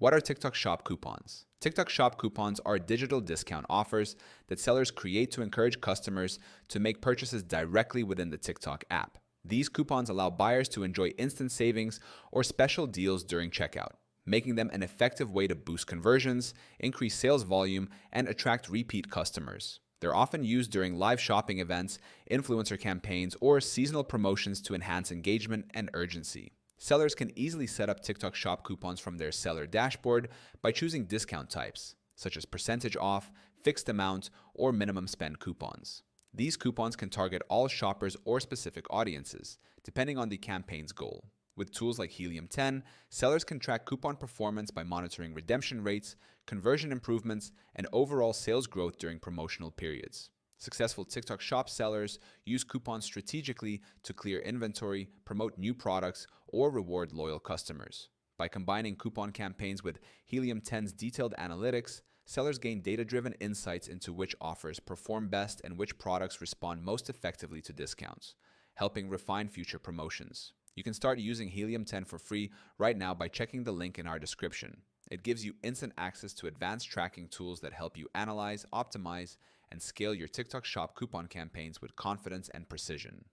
What are TikTok Shop coupons? TikTok Shop coupons are digital discount offers that sellers create to encourage customers to make purchases directly within the TikTok app. These coupons allow buyers to enjoy instant savings or special deals during checkout, making them an effective way to boost conversions, increase sales volume, and attract repeat customers. They're often used during live shopping events, influencer campaigns, or seasonal promotions to enhance engagement and urgency. Sellers can easily set up TikTok Shop coupons from their seller dashboard by choosing discount types, such as percentage off, fixed amount, or minimum spend coupons. These coupons can target all shoppers or specific audiences, depending on the campaign's goal. With tools like Helium 10, sellers can track coupon performance by monitoring redemption rates, conversion improvements, and overall sales growth during promotional periods. Successful TikTok Shop sellers use coupons strategically to clear inventory, promote new products, or reward loyal customers. By combining coupon campaigns with Helium 10's detailed analytics, sellers gain data-driven insights into which offers perform best and which products respond most effectively to discounts, helping refine future promotions. You can start using Helium 10 for free right now by checking the link in our description. It gives you instant access to advanced tracking tools that help you analyze, optimize, and scale your TikTok Shop coupon campaigns with confidence and precision.